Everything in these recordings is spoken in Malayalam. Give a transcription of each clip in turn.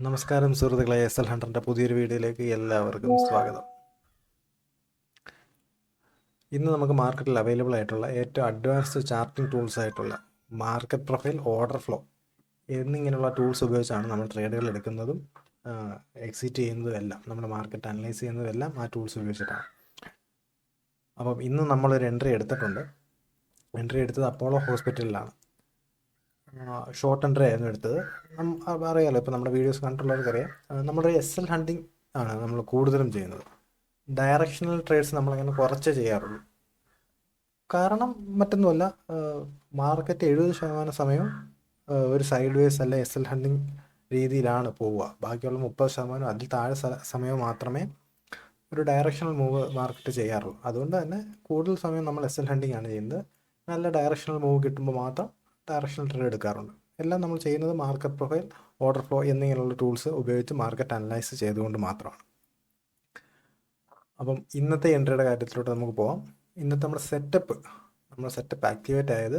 നമസ്കാരം സുഹൃത്തുക്കളെ, SL100ൻ്റെ പുതിയൊരു വീഡിയോയിലേക്ക് എല്ലാവർക്കും സ്വാഗതം. ഇന്ന് നമുക്ക് മാർക്കറ്റിൽ അവൈലബിൾ ആയിട്ടുള്ള ഏറ്റവും അഡ്വാൻസ്ഡ് ചാർട്ടിംഗ് ടൂൾസ് ആയിട്ടുള്ള മാർക്കറ്റ് പ്രൊഫൈൽ, ഓർഡർ ഫ്ലോ എന്നിങ്ങനെയുള്ള ടൂൾസ് ഉപയോഗിച്ചാണ് നമ്മൾ ട്രേഡുകൾ എടുക്കുന്നതും എക്സിറ്റ് ചെയ്യുന്നതും എല്ലാം. നമ്മുടെ മാർക്കറ്റ് അനലൈസ് ചെയ്യുന്നതും എല്ലാം ആ ടൂൾസ് ഉപയോഗിച്ചിട്ടാണ്. അപ്പം ഇന്ന് നമ്മളൊരു എൻട്രി എടുത്തിട്ടുണ്ട്. എൻട്രി എടുത്തത് അപ്പോളോ ഹോസ്പിറ്റലിലാണ്. ഷോർട്ട് എൻട്രി ആയിരുന്നു എടുത്തത്. അറിയാമല്ലോ, ഇപ്പോൾ നമ്മുടെ വീഡിയോസ് കണ്ടിട്ടുള്ളവർക്കറിയാം. നമ്മുടെ SL ഹണ്ടിങ് ആണ് നമ്മൾ കൂടുതലും ചെയ്യുന്നത്. ഡയറക്ഷണൽ ട്രേഡ്സ് നമ്മളങ്ങനെ കുറച്ചേ ചെയ്യാറുള്ളൂ. കാരണം മറ്റൊന്നുമല്ല, മാർക്കറ്റ് 70% സമയം ഒരു സൈഡ് വേസ് അല്ല SL ഹണ്ടിങ് രീതിയിലാണ് പോവുക. ബാക്കിയുള്ള 30% അതിൽ താഴെ സമയം മാത്രമേ ഒരു ഡയറക്ഷണൽ മൂവ് മാർക്കറ്റ് ചെയ്യാറുള്ളൂ. അതുകൊണ്ട് തന്നെ കൂടുതൽ സമയം നമ്മൾ SL ഹണ്ടിങ് ആണ് ചെയ്യുന്നത്. നല്ല ഡയറക്ഷണൽ മൂവ് കിട്ടുമ്പോൾ മാത്രം ഡയറക്ഷണൽ ട്രേഡ് എടുക്കാറുണ്ട്. എല്ലാം നമ്മൾ ചെയ്യുന്നത് മാർക്കറ്റ് പ്രൊഫൈൽ, ഓർഡർ ഫ്ലോ എന്നിങ്ങനെയുള്ള ടൂൾസ് ഉപയോഗിച്ച് മാർക്കറ്റ് അനലൈസ് ചെയ്തുകൊണ്ട് മാത്രമാണ്. അപ്പം ഇന്നത്തെ എൻട്രിയുടെ കാര്യത്തിലോട്ട് നമുക്ക് പോകാം. ഇന്നത്തെ നമ്മുടെ സെറ്റപ്പ് ആക്ടിവേറ്റ് ആയത്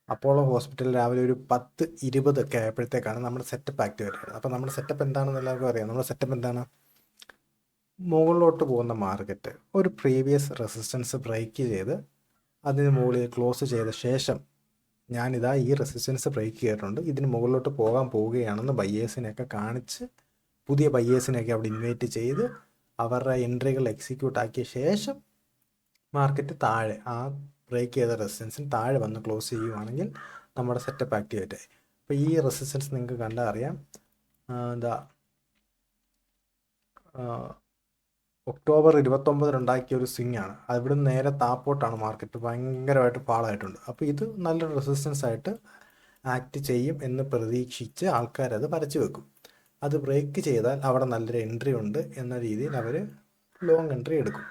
അപ്പോളോ ഹോസ്പിറ്റലിൽ രാവിലെ ഒരു 10:20 ഒക്കെ ആയപ്പോഴത്തേക്കാണ് നമ്മുടെ സെറ്റപ്പ് ആക്ടിവേറ്റ് ആയത്. അപ്പോൾ നമ്മുടെ സെറ്റപ്പ് എന്താണെന്ന് എല്ലാവർക്കും അറിയാം. നമ്മുടെ സെറ്റപ്പ് എന്താണ്? മുകളിലോട്ട് പോകുന്ന മാർക്കറ്റ് ഒരു പ്രീവിയസ് റെസിസ്റ്റൻസ് ബ്രേക്ക് ചെയ്ത് അതിന് മുകളിൽ ക്ലോസ് ചെയ്ത ശേഷം ഞാനിതാ ഈ റെസിസ്റ്റൻസ് ബ്രേക്ക് ചെയ്തിട്ടുണ്ട്, ഇതിന് മുകളിലോട്ട് പോകാൻ പോവുകയാണെന്ന് ബയ്യേഴ്സിനെയൊക്കെ കാണിച്ച്, പുതിയ ബയ്യേഴ്സിനെയൊക്കെ അവിടെ ഇൻവൈറ്റ് ചെയ്ത് അവരുടെ എൻട്രികൾ എക്സിക്യൂട്ട് ആക്കിയ ശേഷം മാർക്കറ്റ് താഴെ ആ ബ്രേക്ക് ചെയ്ത റെസിസ്റ്റൻസിന് താഴെ വന്ന് ക്ലോസ് ചെയ്യുവാണെങ്കിൽ നമ്മുടെ സെറ്റപ്പ് ആക്ടിവേറ്റ് ആയി. അപ്പോൾ ഈ റെസിസ്റ്റൻസ് നിങ്ങൾക്ക് കണ്ടാൽ അറിയാം. ഒക്ടോബർ 29 ഉണ്ടാക്കിയ ഒരു സ്വിങ് ആണ്. അവിടെ നേരെ താപ്പോട്ടാണ് മാർക്കറ്റ് ഭയങ്കരമായിട്ട് ഫാളായിട്ടുണ്ട്. അപ്പോൾ ഇത് നല്ലൊരു റെസിസ്റ്റൻസ് ആയിട്ട് ആക്ട് ചെയ്യും എന്ന് പ്രതീക്ഷിച്ച് ആൾക്കാരത് വരച്ചു വെക്കും. അത് ബ്രേക്ക് ചെയ്താൽ അവിടെ നല്ലൊരു എൻട്രി ഉണ്ട് എന്ന രീതിയിൽ അവർ ലോങ് എൻട്രി എടുക്കും.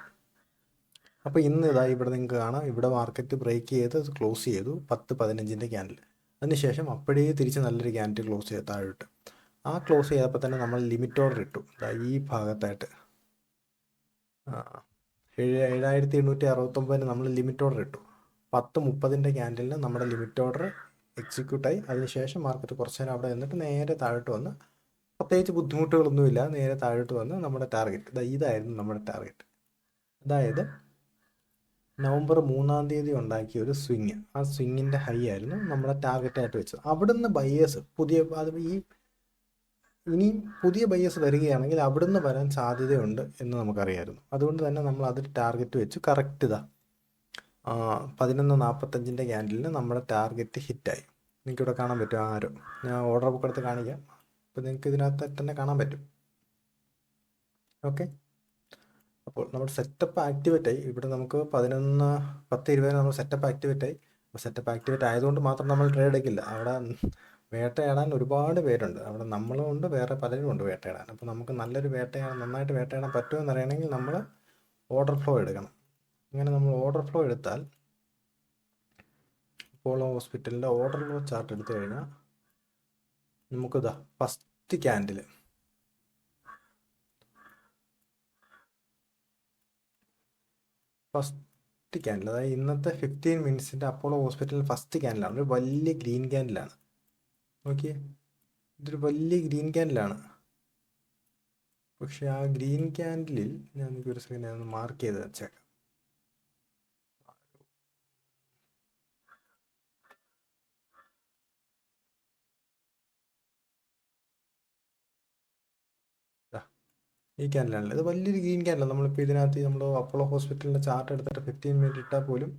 അപ്പോൾ ഇന്ന് ഇവിടെ നിങ്ങൾക്ക് കാണാം, ഇവിടെ മാർക്കറ്റ് ബ്രേക്ക് ചെയ്ത് ക്ലോസ് ചെയ്തു 10:15 ക്യാൻഡിൽ. അതിനുശേഷം അപ്പോഴേ തിരിച്ച് നല്ലൊരു ക്യാൻഡിൽ ക്ലോസ് ചെയ്ത് താഴോട്ട്. ആ ക്ലോസ് ചെയ്തപ്പോൾ തന്നെ നമ്മൾ ലിമിറ്റ് ഓർഡർ ഇട്ടു. ഈ ഭാഗത്തായിട്ട് 7,869 നമ്മൾ ലിമിറ്റ് ഓർഡർ ഇട്ടു. 10:30 ക്യാൻഡിലിന് നമ്മുടെ ലിമിറ്റ് ഓർഡർ എക്സിക്യൂട്ടായി. അതിനുശേഷം മാർക്കറ്റ് കുറച്ച് നേരം അവിടെ നിന്നിട്ട് നേരെ താഴോട്ട് വന്ന്, പ്രത്യേകിച്ച് ബുദ്ധിമുട്ടുകളൊന്നുമില്ല, നേരെ താഴോട്ട് വന്ന് നമ്മുടെ ടാർഗറ്റ് ഇതായിരുന്നു. നമ്മുടെ ടാർഗറ്റ് അതായത് നവംബർ 3 ഉണ്ടാക്കിയ ഒരു സ്വിങ്, ആ സ്വിങ്ങിൻ്റെ ഹൈ ആയിരുന്നു നമ്മുടെ ടാർഗറ്റായിട്ട് വെച്ചത്. അവിടുന്ന് ബയേഴ്സ് ഇനിയും പുതിയ ബയേഴ്സ് വരികയാണെങ്കിൽ അവിടുന്ന് വരാൻ സാധ്യതയുണ്ട് എന്ന് നമുക്കറിയായിരുന്നു. അതുകൊണ്ട് തന്നെ നമ്മൾ അതിൽ ടാർഗറ്റ് വെച്ച് കറക്റ്റ് 11:45 ക്യാൻഡിലിന് നമ്മുടെ ടാർഗറ്റ് ഹിറ്റായി. നിങ്ങൾക്കിവിടെ കാണാൻ പറ്റും ആരോ. ഞാൻ ഓർഡർ ബുക്ക് എടുത്ത് കാണിക്കാം. അപ്പോൾ നിങ്ങൾക്ക് ഇതിനകത്ത് തന്നെ കാണാൻ പറ്റും. ഓക്കെ, അപ്പോൾ നമ്മുടെ സെറ്റപ്പ് ആക്ടിവേറ്റ് ആയി. ഇവിടെ നമുക്ക് 10:20 നമ്മൾ സെറ്റപ്പ് ആക്ടിവേറ്റ് ആയി. അപ്പോൾ സെറ്റപ്പ് ആക്ടിവേറ്റ് ആയതുകൊണ്ട് മാത്രം നമ്മൾ ട്രേഡ് എടുക്കില്ല. അവിടെ വേട്ടയാടാൻ ഒരുപാട് പേരുണ്ട്. അവിടെ നമ്മളും ഉണ്ട്, വേറെ പലരും ഉണ്ട് വേട്ടയാടാൻ. അപ്പോൾ നമുക്ക് നന്നായിട്ട് വേട്ടയാടാൻ പറ്റുമെന്ന് അറിയണമെങ്കിൽ നമ്മൾ ഓർഡർ ഫ്ലോ എടുക്കണം. അങ്ങനെ നമ്മൾ ഓർഡർ ഫ്ലോ എടുത്താൽ, അപ്പോളോ ഹോസ്പിറ്റലിൻ്റെ ഓർഡർ ഫ്ലോ ചാർട്ട് എടുത്തു കഴിഞ്ഞാൽ നമുക്കിതാ ഫസ്റ്റ് ക്യാൻഡിൽ അതായത് ഇന്നത്തെ 15 മിനിറ്റ്സിൻ്റെ അപ്പോളോ ഹോസ്പിറ്റലിൽ ഫസ്റ്റ് ക്യാൻഡിലാണ്. ഒരു വലിയ ഗ്രീൻ ക്യാൻഡിലാണ്. നോക്കിയേ, ഇതൊരു വലിയ ഗ്രീൻ ക്യാൻഡിലാണ്. പക്ഷെ ആ ഗ്രീൻ ക്യാൻഡിലിൽ ഒരു സെക്കൻഡ് ഒന്ന് മാർക്ക് ചെയ്ത് വെച്ചേക്കാം. ഈ ക്യാൻഡിലാണല്ലോ, ഇത് വലിയൊരു ഗ്രീൻ ക്യാൻഡിലാണ്. നമ്മളിപ്പോൾ ഇതിനകത്ത് നമ്മൾ അപ്പോളോ ഹോസ്പിറ്റലിൻ്റെ ചാർട്ട് എടുത്തിട്ട് 15 മിനിറ്റ് ഇട്ടാൽ പോലും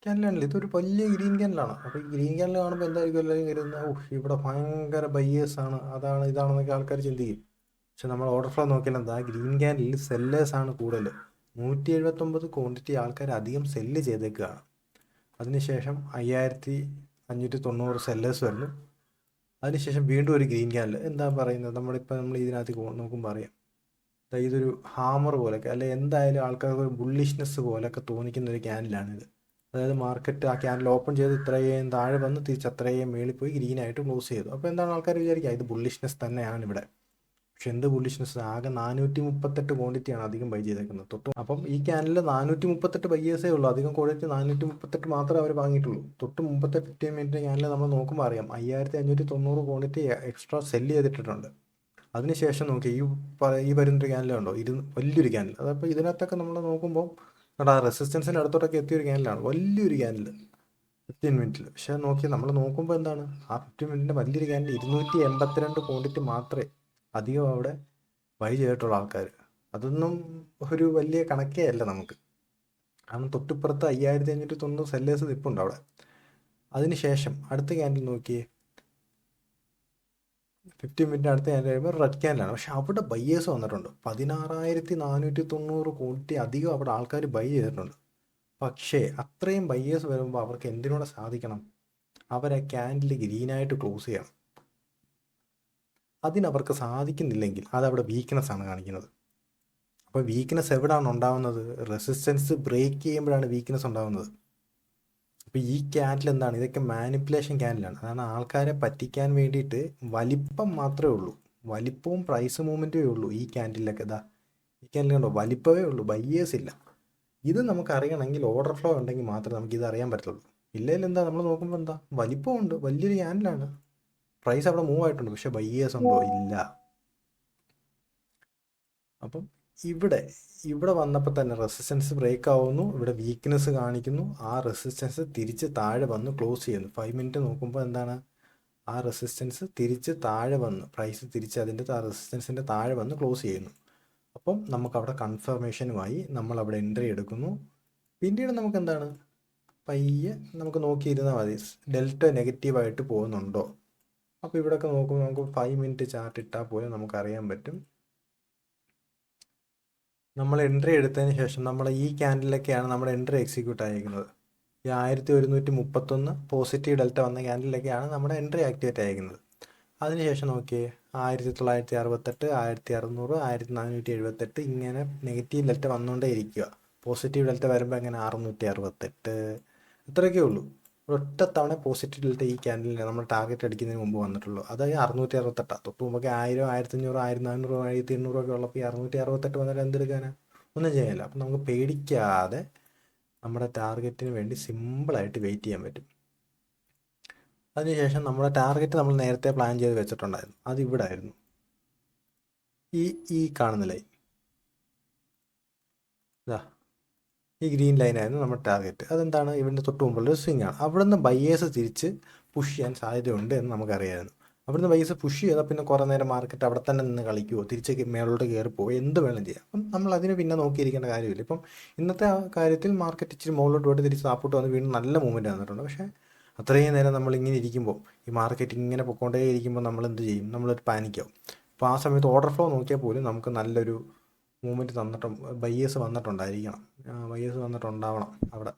ക്യാൻഡിലാണല്ലോ, ഇതൊരു വലിയ ഗ്രീൻ ക്യാൻഡിലാണ്. അപ്പോൾ ഈ ഗ്രീൻ ക്യാൻഡിൽ കാണുമ്പോൾ എന്തായിരിക്കും എല്ലാവരും കരുതുന്നത്? ഇവിടെ ഭയങ്കര ബയ്യേഴ്സാണ്, ഇതാണെന്നൊക്കെ ആൾക്കാർ ചിന്തിക്കും. പക്ഷെ നമ്മൾ ഓർഡർ ഫ്ലോ നോക്കിയാൽ എന്താ, ഗ്രീൻ ക്യാൻഡിൽ സെല്ലേഴ്സാണ് കൂടുതൽ. 179 ക്വാണ്ടിറ്റി ആൾക്കാർ അധികം സെല്ല് ചെയ്തേക്കുകയാണ്. അതിനുശേഷം 5,590 സെല്ലേഴ്സ് വരുന്നു. അതിനുശേഷം വീണ്ടും ഒരു ഗ്രീൻ ക്യാൻഡിൽ. എന്താ പറയുന്നത്, നമ്മൾ ഇതിനകത്ത് നോക്കുമ്പോൾ അറിയാം, ഇതൊരു ഹാമർ പോലെയൊക്കെ, അല്ലെ എന്തായാലും ആൾക്കാർക്ക് ഒരു ബുള്ളിഷ്നെസ് പോലെയൊക്കെ തോന്നിക്കുന്ന ഒരു ക്യാൻഡിലാണിത്. അതായത് മാർക്കറ്റ് ആ ക്യാൻഡിൽ ഓപ്പൺ ചെയ്ത് ഇത്രയും താഴെ വന്ന് തിരിച്ച് അത്രയും മേളിൽ പോയി ഗ്രീനായിട്ട് ക്ലോസ് ചെയ്തു. അപ്പോൾ എന്താണ് ആൾക്കാർ വിചാരിക്കുക, ഇത് ബുള്ളിഷ്നെസ് തന്നെയാണ് ഇവിടെ. പക്ഷെ എന്ത് ബുള്ളിഷ്നെസ്, ആകെ 438 ക്വാണ്ടിറ്റിയാണ് അധികം ബൈ ചെയ്തേക്കുന്നത് അപ്പം ഈ ക്യാനിൽ 438 ബയ്യേഴ്സേ ഉള്ളൂ, അധികം ക്വാണ്ടിറ്റി 438 മാത്രമേ അവർ വാങ്ങിയിട്ടുള്ളൂ. തൊട്ട് മുമ്പത്തെ 15 മിനിറ്റ് ക്യാനിൽ നമ്മൾ നോക്കുമ്പോൾ അറിയാം 5590 ക്വാണ്ടിറ്റി എക്സ്ട്രാ സെല്ല് ചെയ്തിട്ടുണ്ട്. അതിനുശേഷം നോക്കി ഈ വരുന്നൊരു ക്യാനിലുണ്ടോ, വലിയൊരു ക്യാനിൽ, അതപ്പോൾ ഇതിനകത്തൊക്കെ നമ്മൾ നോക്കുമ്പോൾ ആ റെസിസ്റ്റൻസിൻ്റെ അടുത്തോട്ടൊക്കെ എത്തിയൊരു ക്യാനിലാണ്, വലിയൊരു ക്യാനിൽ 15 മിനിറ്റിൽ. പക്ഷേ നോക്കി നമ്മൾ നോക്കുമ്പോൾ എന്താണ്, ആ 15 മിനിറ്റിൻ്റെ വലിയൊരു ക്യാനിൽ 282 ക്വാണ്ടിറ്റി മാത്രമേ അധികം അവിടെ ബൈ ചെയ്തിട്ടുള്ള ആൾക്കാർ. അതൊന്നും ഒരു വലിയ കണക്കേ അല്ല നമുക്ക്, കാരണം തൊട്ടിപ്പുറത്ത് 5590 സെല്ലേഴ്സ് നിൽപ്പുണ്ട് അവിടെ. അതിനുശേഷം അടുത്ത ക്യാൻഡിൽ നോക്കിയേ, 15 മിനിറ്റ് അടുത്ത് ക്യാൻഡിൽ കഴിയുമ്പോൾ റെഡ് ക്യാൻഡിലാണ്. പക്ഷെ അവിടെ ബയ്യേഴ്സ് വന്നിട്ടുണ്ട്, 16490 ക്വാണ്ടിറ്റി അധികം അവിടെ ആൾക്കാർ ബൈ ചെയ്തിട്ടുണ്ട്. പക്ഷേ അത്രയും ബയ്യേഴ്സ് വരുമ്പോൾ അവർക്ക് എന്തിനൂടെ സാധിക്കണം, അവരെ ക്യാൻഡിൽ ഗ്രീനായിട്ട് ക്ലോസ് ചെയ്യണം. അതിനവർക്ക് സാധിക്കുന്നില്ലെങ്കിൽ അതവിടെ വീക്ക്നെസ് ആണ് കാണിക്കുന്നത്. അപ്പോൾ വീക്ക്നെസ് എവിടെയാണ് ഉണ്ടാകുന്നത്, റെസിസ്റ്റൻസ് ബ്രേക്ക് ചെയ്യുമ്പോഴാണ് വീക്ക്നെസ് ഉണ്ടാകുന്നത്. അപ്പോൾ ഈ ക്യാൻഡിൽ എന്താണ്, ഇതൊക്കെ മാനിപ്പുലേഷൻ ക്യാൻഡിലാണ്. അതാണ് ആൾക്കാരെ പറ്റിക്കാൻ വേണ്ടിയിട്ട് വലിപ്പം മാത്രമേ ഉള്ളൂ, വലിപ്പവും പ്രൈസ് മൂവ്മെൻറ്റേ ഉള്ളൂ ഈ ക്യാൻഡിലൊക്കെ. ഈ ക്യാൻഡിൽ കണ്ടോ, വലിപ്പമേ ഉള്ളൂ, ബയ്യേഴ്സ് ഇല്ല. ഇത് നമുക്ക് അറിയണമെങ്കിൽ ഓർഡർ ഫ്ലോ ഉണ്ടെങ്കിൽ മാത്രമേ നമുക്ക് ഇത് അറിയാൻ പറ്റുള്ളൂ. ഇല്ലെങ്കിൽ എന്താ, നമ്മൾ നോക്കുമ്പോൾ എന്താ, വലിപ്പമുണ്ട്, വലിയൊരു ക്യാൻഡിലാണ്, പ്രൈസ് അവിടെ മൂവ് ആയിട്ടുണ്ട്, പക്ഷെ ബയ്യേഴ്സ് ഉണ്ടോ, ഇല്ല. അപ്പം ഇവിടെ വന്നപ്പോൾ തന്നെ റെസിസ്റ്റൻസ് ബ്രേക്ക് ആവുന്നു, ഇവിടെ വീക്ക്നെസ് കാണിക്കുന്നു, ആ റെസിസ്റ്റൻസ് തിരിച്ച് താഴെ വന്ന് ക്ലോസ് ചെയ്യുന്നു. 5 മിനിറ്റ് നോക്കുമ്പോൾ എന്താണ്, ആ റെസിസ്റ്റൻസ് തിരിച്ച് താഴെ വന്ന് പ്രൈസ് തിരിച്ച് അതിൻ്റെ റെസിസ്റ്റൻസിൻ്റെ താഴെ വന്ന് ക്ലോസ് ചെയ്യുന്നു. അപ്പം നമുക്കവിടെ കൺഫർമേഷനുമായി നമ്മളവിടെ എൻട്രി എടുക്കുന്നു. പിന്നീട് നമുക്ക് എന്താണ്, പയ്യെ നമുക്ക് നോക്കിയിരുന്നാൽ മതി ഡെൽറ്റ നെഗറ്റീവായിട്ട് പോകുന്നുണ്ടോ. അപ്പോൾ ഇവിടെയൊക്കെ നോക്കുമ്പോൾ നമുക്ക് 5 മിനിറ്റ് ചാർട്ട് ഇട്ടാൽ പോലും നമുക്കറിയാൻ പറ്റും. നമ്മൾ എൻട്രി എടുത്തതിന് ശേഷം നമ്മൾ ഈ ക്യാൻഡിലൊക്കെയാണ് നമ്മുടെ എൻട്രി എക്സിക്യൂട്ട് ആയിരിക്കുന്നത്. ഈ 1131 പോസിറ്റീവ് ഡെൽറ്റ വന്ന ക്യാൻഡിലൊക്കെയാണ് നമ്മുടെ എൻട്രി ആക്ടിവേറ്റ് ആയിരിക്കുന്നത്. അതിനുശേഷം നോക്കിയേ 1968, 1600, 1478 ഇങ്ങനെ നെഗറ്റീവ് ഡെൽറ്റ വന്നുകൊണ്ടേ ഇരിക്കുക. പോസിറ്റീവ് ഡെൽറ്റ വരുമ്പോൾ എങ്ങനെ 668 ഇത്രയൊക്കെ ഉള്ളൂ. ഒറ്റ തവണ പോസിറ്റീവ് ഡെൽറ്റ ഈ ക്യാൻഡിൽ നമ്മൾ ടാർഗറ്റ് അടിക്കുന്നതിന് മുമ്പ് വന്നിട്ടുള്ളൂ. അതായത് 668. തൊട്ട് മുമ്പൊക്കെ 1000, 1500, 1400, 1800 ഒക്കെ ഉള്ളപ്പോൾ ഈ 668 വന്നിട്ട് എന്തെടുക്കാനാണ്, ഒന്നും ചെയ്യാനില്ല. അപ്പം നമുക്ക് പേടിക്കാതെ നമ്മുടെ ടാർഗറ്റിന് വേണ്ടി സിമ്പിളായിട്ട് വെയിറ്റ് ചെയ്യാൻ പറ്റും. അതിനുശേഷം നമ്മുടെ ടാർഗറ്റ് നമ്മൾ നേരത്തെ പ്ലാൻ ചെയ്ത് വെച്ചിട്ടുണ്ടായിരുന്നു, അത് ഇവിടെ ആയിരുന്നു, ഈ കാണുന്ന ലൈൻ, ഈ ഗ്രീൻ ലൈനായിരുന്നു നമ്മുടെ ടാർഗറ്റ്. അതെന്താണ്, ഇവിടുന്ന് തൊട്ട് മുമ്പുള്ളൊരു സ്വിങ് ആണ്. അവിടെ നിന്ന് ബയ്യേഴ്സ് തിരിച്ച് പുഷ് ചെയ്യാൻ സാധ്യതയുണ്ട് എന്ന് നമുക്കറിയാമായിരുന്നു. അവിടുന്ന് ബയ്യേഴ്സ് പുഷ് ചെയ്താൽ പിന്നെ കുറേ നേരം മാർക്കറ്റ് അവിടെ തന്നെ നിന്ന് കളിക്കുമോ, തിരിച്ച് മേളോട്ട് കയറി പോവുക, എന്ത് വേണം ചെയ്യാം. അപ്പം നമ്മൾ അതിന് പിന്നെ നോക്കിയിരിക്കേണ്ട കാര്യമില്ല. ഇപ്പം ഇന്നത്തെ കാര്യത്തിൽ മാർക്കറ്റ് ഇച്ചിരി മുകളിലോട്ട് പോയിട്ട് തിരിച്ച് താപ്പോട്ട് വന്ന് വീണ്ടും നല്ല മൂവ്മെൻറ്റ് വന്നിട്ടുണ്ട്. പക്ഷേ അത്രയും നേരം നമ്മളിങ്ങനെ ഇരിക്കുമ്പോൾ, ഈ മാർക്കറ്റ് ഇങ്ങനെ പൊക്കോണ്ടേ ഇരിക്കുമ്പോൾ നമ്മൾ എന്ത് ചെയ്യും, നമ്മളൊരു പാനിക്കാവും. അപ്പോൾ ആ സമയത്ത് ഓർഡർ ഫ്ലോ നോക്കിയാൽ പോലും നമുക്ക് നല്ലൊരു മൂവ്മെൻറ്റ് തന്നിട്ടും ബയ്യേഴ്സ് വന്നിട്ടുണ്ടായിരിക്കണം, ബയ്യേഴ്സ് വന്നിട്ടുണ്ടാവണം. അവിടെ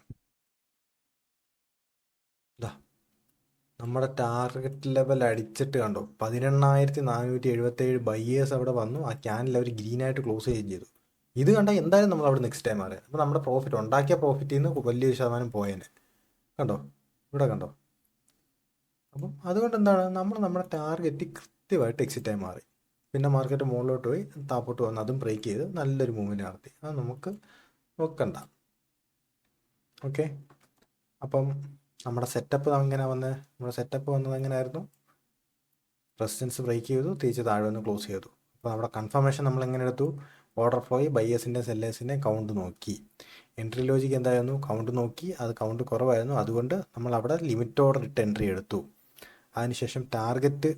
നമ്മുടെ ടാർഗറ്റ് ലെവൽ അടിച്ചിട്ട് കണ്ടോ, 18477 ബയ്യേഴ്സ് അവിടെ വന്നു. ആ ക്യാനിൽ അവർ ഗ്രീനായിട്ട് ക്ലോസ് ചെയ്യുകയും ചെയ്തു. ഇത് കണ്ടാൽ എന്തായാലും നമ്മൾ അവിടെ നെക്സ്റ്റ് ടൈം അറിയാം. അപ്പോൾ നമ്മുടെ പ്രോഫിറ്റ്, ഉണ്ടാക്കിയ പ്രോഫിറ്റിൽ നിന്ന് വലിയൊരു ശതമാനം പോയേനെ. കണ്ടോ, ഇവിടെ കണ്ടോ. അപ്പം അതുകൊണ്ട് എന്താണ്, നമ്മുടെ ടാർഗറ്റ് കൃത്യമായിട്ട് എക്സിറ്റായി മാറി. പിന്നെ മാർക്കറ്റ് മുകളിലോട്ട് പോയി താപ്പോട്ട് വന്ന് അതും ബ്രേക്ക് ചെയ്ത് നല്ലൊരു മൂവ്മെൻറ്റ് നടത്തി. അത് നമുക്ക് നോക്കണ്ട. ഓക്കെ, അപ്പം നമ്മുടെ സെറ്റപ്പ് അങ്ങനെ നമ്മുടെ സെറ്റപ്പ് വന്നത് എങ്ങനെയായിരുന്നു, റെസിസ്റ്റൻസ് ബ്രേക്ക് ചെയ്തു, തിരിച്ച് താഴെ വന്ന് ക്ലോസ് ചെയ്തു. അപ്പോൾ നമ്മുടെ കൺഫർമേഷൻ നമ്മൾ എങ്ങനെ എടുത്തു, ഓർഡർ ഫ്ലോയിൽ ബയ്യേഴ്സിൻ്റെ സെല്ലേഴ്സിൻ്റെ കൗണ്ട് നോക്കി. എൻട്രി ലോജിക്ക് എന്തായിരുന്നു, കൗണ്ട് നോക്കി, അത് കൗണ്ട് കുറവായിരുന്നു, അതുകൊണ്ട് നമ്മൾ അവിടെ ലിമിറ്റ് ഓർഡർ ഇട്ട് എൻട്രി എടുത്തു. അതിനുശേഷം ടാർഗറ്റ്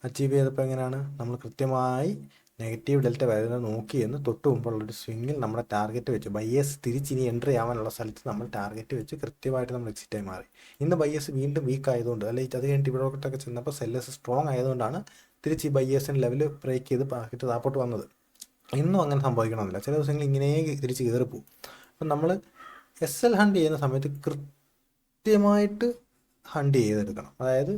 അച്ചീവ് ചെയ്തപ്പോൾ എങ്ങനെയാണ്, നമ്മൾ കൃത്യമായി നെഗറ്റീവ് ഡെൽറ്റ വരുന്നത് നോക്കിയെന്ന് തൊട്ട് മുമ്പുള്ളൊരു സ്വിങ്ങിൽ നമ്മുടെ ടാർഗറ്റ് വെച്ച് ബയ്യേഴ്സ് തിരിച്ചിനി എൻട്രി ആവാനുള്ള സ്ഥലത്ത് നമ്മൾ ടാർഗറ്റ് വെച്ച് കൃത്യമായിട്ട് നമ്മൾ എക്സിറ്റായി മാറി. ഇന്ന് ബയ്യേഴ്സ് വീണ്ടും വീക്ക് ആയതുകൊണ്ട്, അല്ലെങ്കിൽ അത് കഴിഞ്ഞിട്ട് ഇവിടോട്ടൊക്കെ ചെന്നപ്പോൾ സെല്ലേഴ്സ് സ്ട്രോങ് ആയതുകൊണ്ടാണ് തിരിച്ച് ഈ ബയ്യേഴ്സിൻ്റെ ലെവൽ ബ്രേക്ക് ചെയ്ത് മാർക്കറ്റ് താപ്പോട്ട് വന്നത്. ഇന്നും അങ്ങനെ സംഭവിക്കണമെന്നില്ല, ചില ദിവസങ്ങളിൽ ഇങ്ങനെ തിരിച്ച് കയറിപ്പോവും. അപ്പം നമ്മൾ SL ഹണ്ട് ചെയ്യുന്ന സമയത്ത് കൃത്യമായിട്ട് ഹണ്ട് ചെയ്തെടുക്കണം. അതായത്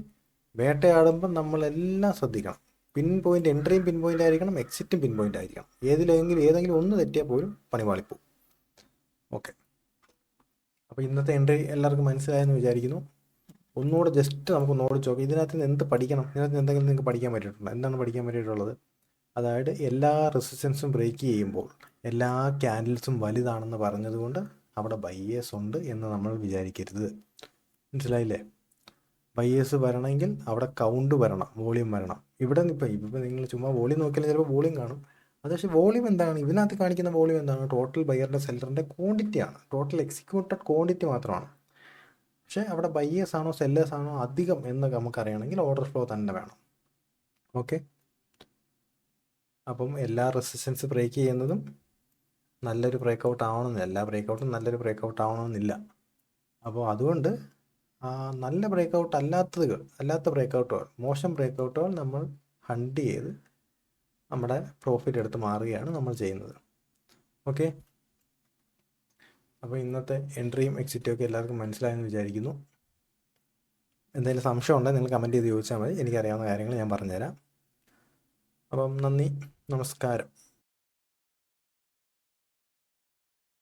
വേട്ടയാടുമ്പം നമ്മളെല്ലാം ശ്രദ്ധിക്കണം. പിൻ പോയിൻ്റ്, എൻട്രിയും പിൻ പോയിൻ്റ് ആയിരിക്കണം, എക്സിറ്റും പിൻ പോയിൻ്റ് ആയിരിക്കണം. ഏതെങ്കിലും ഒന്ന് തെറ്റിയാൽ പോലും പണിപാളിപ്പോവും. ഓക്കെ, അപ്പോൾ ഇന്നത്തെ എൻട്രി എല്ലാവർക്കും മനസ്സിലായെന്ന് വിചാരിക്കുന്നു. ഒന്നുകൂടെ ജസ്റ്റ് നമുക്ക് നോക്കിച്ച് നോക്കാം, ഇതിനകത്ത് നിന്ന് എന്ത് പഠിക്കണം, ഇതിനകത്ത് എന്തെങ്കിലും നിങ്ങൾക്ക് പഠിക്കാൻ പറ്റിയിട്ടുണ്ടോ, എന്താണ് പഠിക്കാൻ പറ്റിയിട്ടുള്ളത്. അതായത് എല്ലാ റെസിസ്റ്റൻസും ബ്രേക്ക് ചെയ്യുമ്പോൾ എല്ലാ ക്യാൻഡിൽസും വലുതാണെന്ന് പറഞ്ഞതുകൊണ്ട് അവിടെ ബയേഴ്സ് ഉണ്ട് എന്ന് നമ്മൾ വിചാരിക്കരുത്. മനസ്സിലായില്ലേ? ബയേഴ്സ് വരണമെങ്കിൽ അവിടെ കൗണ്ട് വരണം, വോളിയം വരണം. ഇവിടെ ഇപ്പോൾ നിങ്ങൾ ചുമ്മാ വോളിയം നോക്കിയാൽ ചിലപ്പോൾ വോളിയം കാണും. അത് പക്ഷേ വോളിയം എന്താണ്? ഇതിനകത്ത് കാണിക്കുന്ന വോളിയം എന്താണ്? ടോട്ടൽ ബയറിൻ്റെ സെല്ലറിൻ്റെ ക്വാണ്ടിറ്റിയാണ്, ടോട്ടൽ എക്സിക്യൂട്ടഡ് ക്വാണ്ടിറ്റി മാത്രമാണ്. പക്ഷേ അവിടെ ബയേഴ്സ് ആണോ സെല്ലേഴ്സ് ആണോ അധികം എന്ന് നമുക്കറിയണമെങ്കിൽ ഓർഡർ ഫ്ലോ തന്നെ വേണം. ഓക്കെ, അപ്പം എല്ലാ റെസിസ്റ്റൻസ് ബ്രേക്ക് ചെയ്യുന്നതും നല്ലൊരു ബ്രേക്കൗട്ട് ആവണമെന്നില്ല, എല്ലാ ബ്രേക്കൗട്ടും നല്ലൊരു ബ്രേക്കൗട്ട് ആവണമെന്നില്ല. അപ്പോൾ അതുകൊണ്ട് നല്ല ബ്രേക്കൗട്ട് അല്ലാത്ത ബ്രേക്കൗട്ടുകൾ, മോശം ബ്രേക്കൗട്ടുകൾ നമ്മൾ ഹണ്ട് ചെയ്ത് നമ്മുടെ പ്രോഫിറ്റ് എടുത്ത് മാറുകയാണ് നമ്മൾ ചെയ്യുന്നത്. ഓക്കെ, അപ്പോൾ ഇന്നത്തെ എൻട്രിയും എക്സിറ്റും ഒക്കെ എല്ലാവർക്കും മനസ്സിലായെന്ന് വിചാരിക്കുന്നു. എന്തെങ്കിലും സംശയം ഉണ്ടെങ്കിൽ നിങ്ങൾ കമൻറ്റ് ചെയ്ത് ചോദിച്ചാൽ മതി, എനിക്കറിയാവുന്ന കാര്യങ്ങൾ ഞാൻ പറഞ്ഞുതരാം. അപ്പം നന്ദി, നമസ്കാരം.